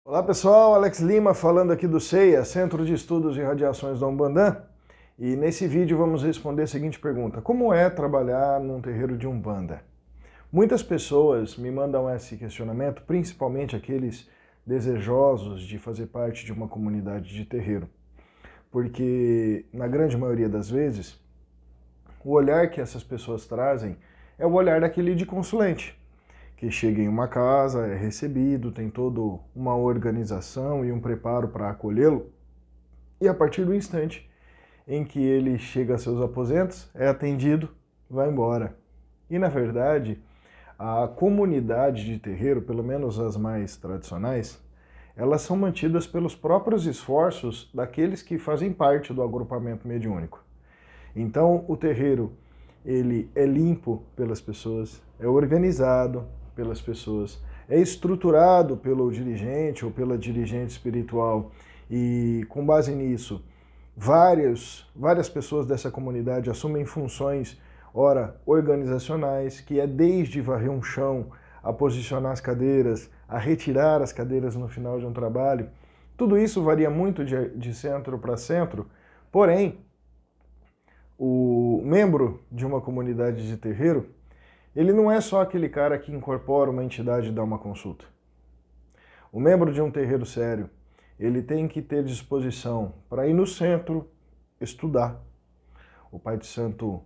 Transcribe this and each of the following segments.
Olá pessoal, Alex Lima falando aqui do CEIA, Centro de Estudos e Radiações da Umbandã, e nesse vídeo vamos responder a seguinte pergunta: como é trabalhar num terreiro de Umbanda? Muitas pessoas me mandam esse questionamento, principalmente aqueles desejosos de fazer parte de uma comunidade de terreiro, porque na grande maioria das vezes o olhar que essas pessoas trazem é o olhar daquele de consulente, que chega em uma casa, é recebido, tem toda uma organização e um preparo para acolhê-lo, e a partir do instante em que ele chega a seus aposentos, é atendido, vai embora. E na verdade, a comunidade de terreiro, pelo menos as mais tradicionais, elas são mantidas pelos próprios esforços daqueles que fazem parte do agrupamento mediúnico. Então, o terreiro, ele é limpo pelas pessoas, é organizado pelas pessoas, é estruturado pelo dirigente ou pela dirigente espiritual, e com base nisso, várias pessoas dessa comunidade assumem funções, ora, organizacionais, que é desde varrer um chão, a posicionar as cadeiras, a retirar as cadeiras no final de um trabalho. Tudo isso varia muito de centro para centro, porém, o membro de uma comunidade de terreiro, ele não é só aquele cara que incorpora uma entidade e dá uma consulta. O membro de um terreiro sério, ele tem que ter disposição para ir no centro estudar. O pai de santo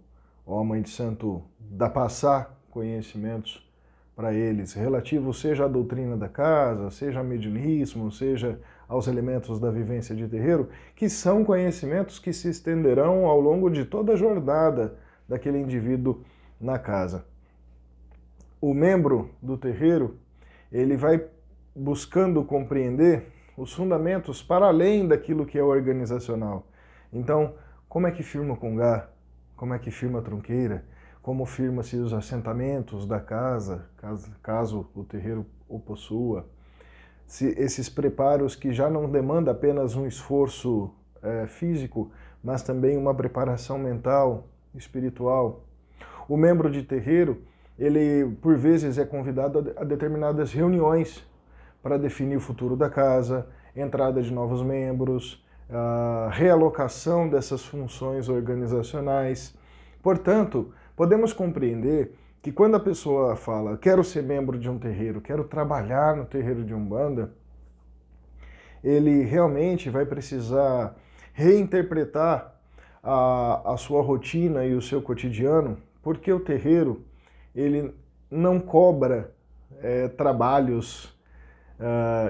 ou a mãe de santo dá passar conhecimentos para eles, relativos seja à doutrina da casa, seja ao mediunismo, seja aos elementos da vivência de terreiro, que são conhecimentos que se estenderão ao longo de toda a jornada daquele indivíduo na casa. O membro do terreiro, ele vai buscando compreender os fundamentos para além daquilo que é organizacional. Então, como é que firma o congá? Como é que firma a tronqueira? Como firma-se os assentamentos da casa, caso o terreiro o possua? Se esses preparos que já não demandam apenas um esforço físico, mas também uma preparação mental, espiritual. O membro de terreiro, ele por vezes é convidado a determinadas reuniões para definir o futuro da casa, entrada de novos membros, a realocação dessas funções organizacionais. Portanto, podemos compreender que quando a pessoa fala quero ser membro de um terreiro, quero trabalhar no terreiro de Umbanda, ele realmente vai precisar reinterpretar a sua rotina e o seu cotidiano, porque o terreiro ele não cobra trabalhos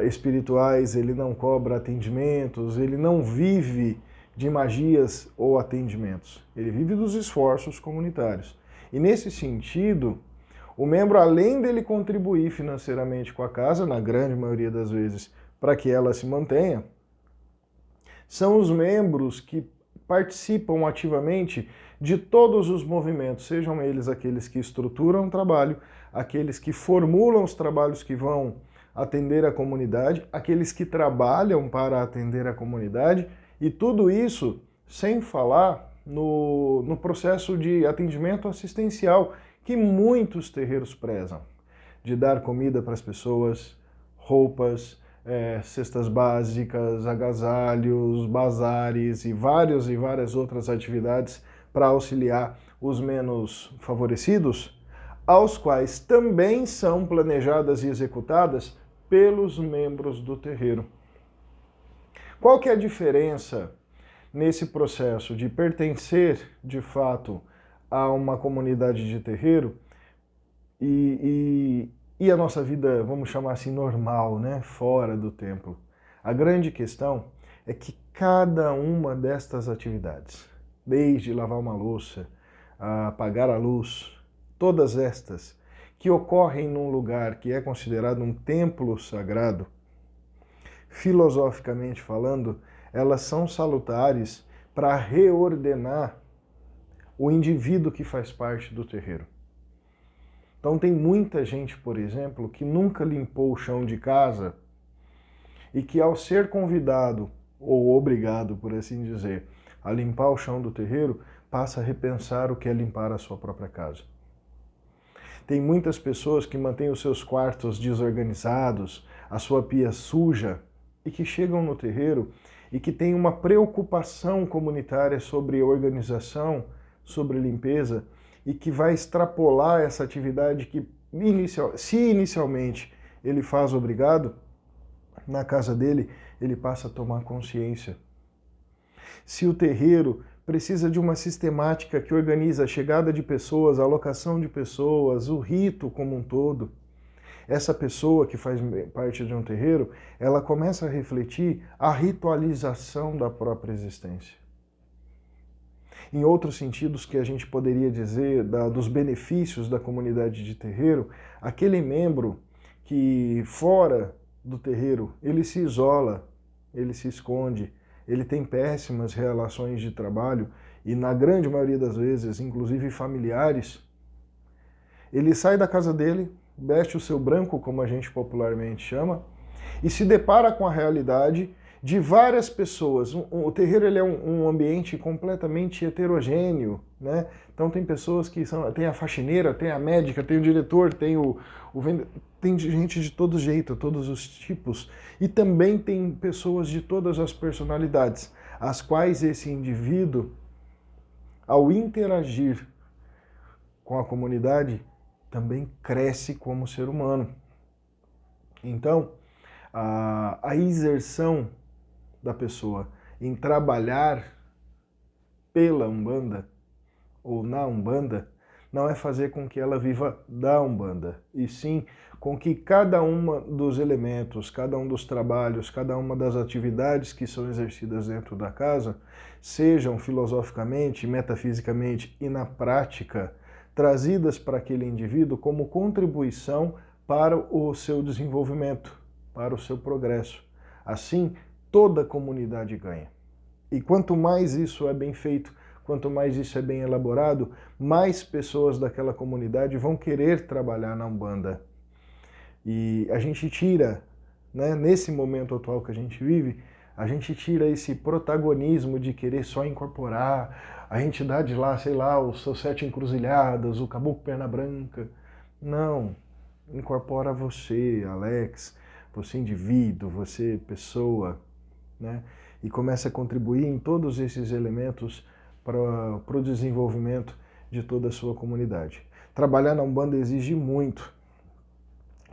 espirituais, ele não cobra atendimentos, ele não vive de magias ou atendimentos, ele vive dos esforços comunitários. E nesse sentido, o membro, além dele contribuir financeiramente com a casa, na grande maioria das vezes, para que ela se mantenha, são os membros que participam ativamente de todos os movimentos, sejam eles aqueles que estruturam o trabalho, aqueles que formulam os trabalhos que vão atender a comunidade, aqueles que trabalham para atender a comunidade, e tudo isso sem falar no processo de atendimento assistencial que muitos terreiros prezam, de dar comida para as pessoas, roupas, cestas básicas, agasalhos, bazares e várias outras atividades para auxiliar os menos favorecidos, aos quais também são planejadas e executadas pelos membros do terreiro. Qual que é a diferença nesse processo de pertencer, de fato, a uma comunidade de terreiro e a nossa vida, vamos chamar assim, normal, né? Fora do templo? A grande questão é que cada uma destas atividades, desde lavar uma louça, a apagar a luz, todas estas que ocorrem num lugar que é considerado um templo sagrado, filosoficamente falando, elas são salutares para reordenar o indivíduo que faz parte do terreiro. Então tem muita gente, por exemplo, que nunca limpou o chão de casa e que ao ser convidado, ou obrigado, por assim dizer, a limpar o chão do terreiro, passa a repensar o que é limpar a sua própria casa. Tem muitas pessoas que mantêm os seus quartos desorganizados, a sua pia suja e que chegam no terreiro e que têm uma preocupação comunitária sobre organização, sobre limpeza, e que vai extrapolar essa atividade que, se inicialmente ele faz obrigado, na casa dele ele passa a tomar consciência. Se o terreiro precisa de uma sistemática que organiza a chegada de pessoas, a alocação de pessoas, o rito como um todo, essa pessoa que faz parte de um terreiro, ela começa a refletir a ritualização da própria existência. Em outros sentidos que a gente poderia dizer dos benefícios da comunidade de terreiro, aquele membro que fora do terreiro, ele se isola, ele se esconde, ele tem péssimas relações de trabalho e na grande maioria das vezes, inclusive familiares, ele sai da casa dele, veste o seu branco, como a gente popularmente chama, e se depara com a realidade de várias pessoas. O terreiro ele é um ambiente completamente heterogêneo, né? Então tem pessoas que tem a faxineira, tem a médica, tem o diretor, tem tem gente de todo jeito, todos os tipos, e também tem pessoas de todas as personalidades, as quais esse indivíduo, ao interagir com a comunidade, também cresce como ser humano. Então, a exerção da pessoa em trabalhar pela Umbanda ou na Umbanda não é fazer com que ela viva da Umbanda, e sim com que cada um dos elementos, cada um dos trabalhos, cada uma das atividades que são exercidas dentro da casa sejam filosoficamente, metafisicamente e na prática trazidas para aquele indivíduo como contribuição para o seu desenvolvimento, para o seu progresso. Assim, toda a comunidade ganha. E quanto mais isso é bem feito, quanto mais isso é bem elaborado, mais pessoas daquela comunidade vão querer trabalhar na Umbanda. E a gente tira, né, nesse momento atual que a gente vive, a gente tira esse protagonismo de querer só incorporar a entidade lá, sei lá, os seus 7 encruzilhadas, o caboclo perna branca. Não, incorpora você, Alex, você indivíduo, você pessoa, né? E começa a contribuir em todos esses elementos para o desenvolvimento de toda a sua comunidade. Trabalhar na Umbanda exige muito.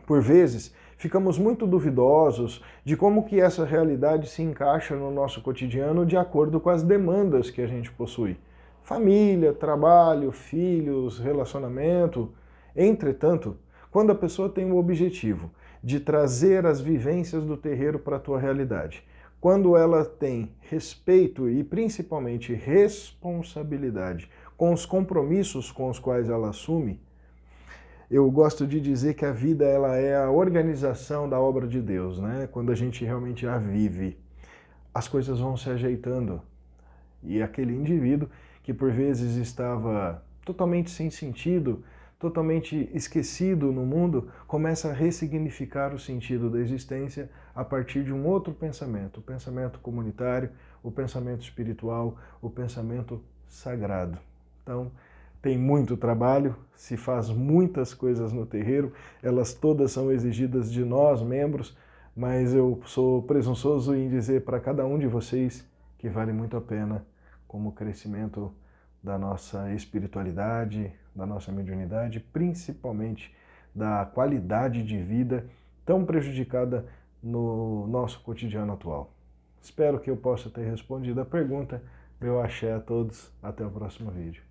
Por vezes, ficamos muito duvidosos de como que essa realidade se encaixa no nosso cotidiano de acordo com as demandas que a gente possui. Família, trabalho, filhos, relacionamento. Entretanto, quando a pessoa tem o objetivo de trazer as vivências do terreiro para a tua realidade, quando ela tem respeito e principalmente responsabilidade com os compromissos com os quais ela assume, eu gosto de dizer que a vida ela é a organização da obra de Deus, né? Quando a gente realmente a vive, as coisas vão se ajeitando. E aquele indivíduo que por vezes estava totalmente sem sentido, totalmente esquecido no mundo, começa a ressignificar o sentido da existência a partir de um outro pensamento, o pensamento comunitário, o pensamento espiritual, o pensamento sagrado. Então, tem muito trabalho, se faz muitas coisas no terreiro, elas todas são exigidas de nós, membros, mas eu sou presunçoso em dizer para cada um de vocês que vale muito a pena como crescimento da nossa espiritualidade, da nossa mediunidade, principalmente da qualidade de vida tão prejudicada no nosso cotidiano atual. Espero que eu possa ter respondido a pergunta. Meu axé a todos. Até o próximo vídeo.